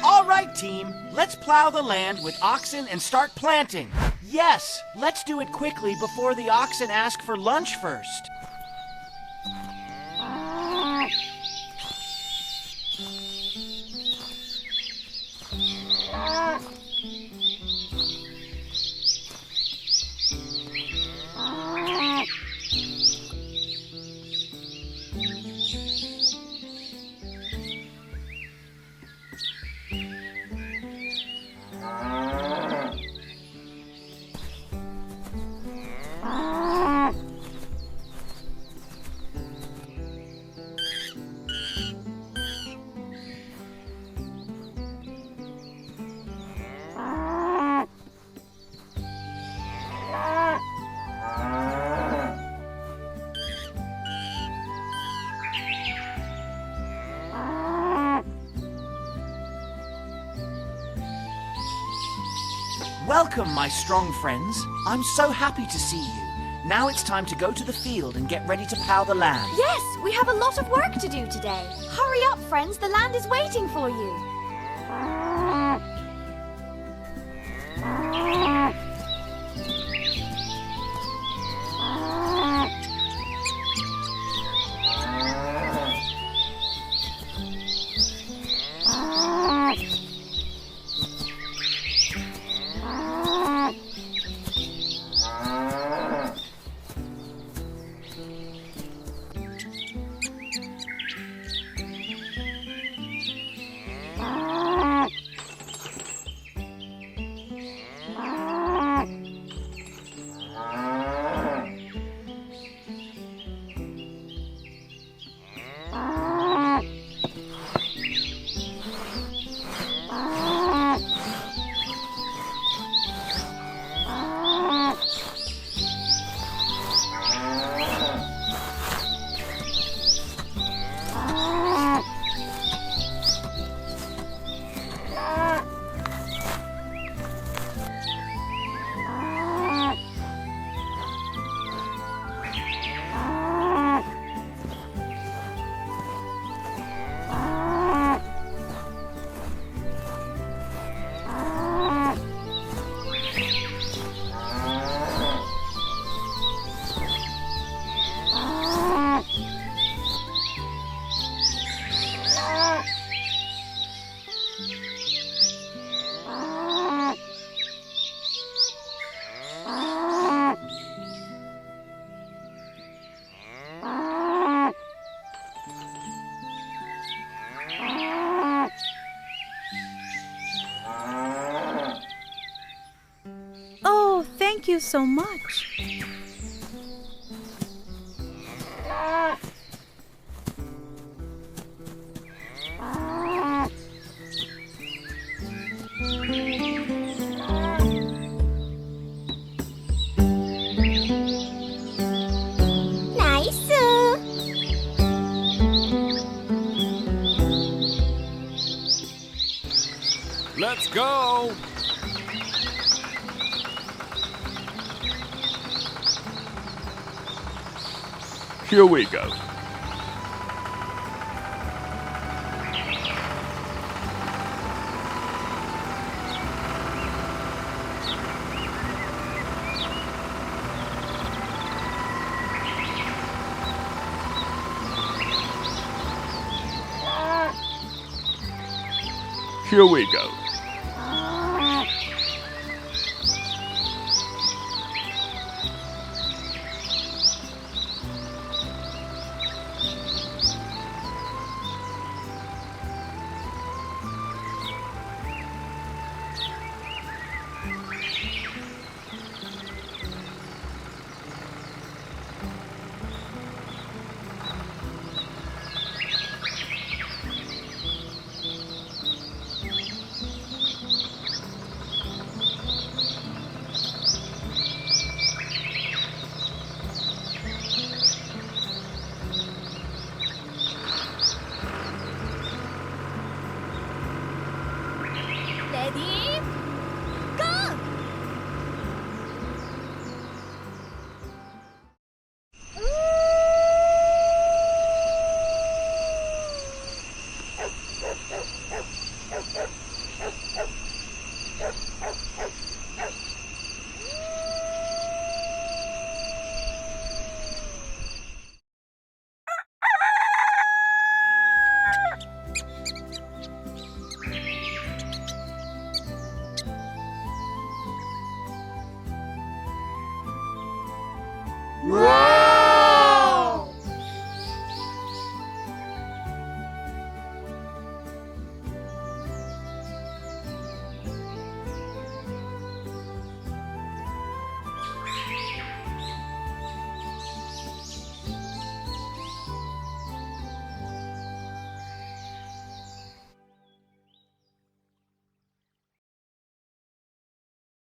All right, team. Let's plow the land with oxen and start planting. Yes, let's do it quickly before the oxen ask for lunch first. Welcome, my strong friends. I'm so happy to see you. Now it's time to go to the field and get ready to plow the land. Yes, we have a lot of work to do today. Hurry up, friends. The land is waiting for you. Oh, thank you so much. Nice. Let's go! Here we go. Here we go. Whoa!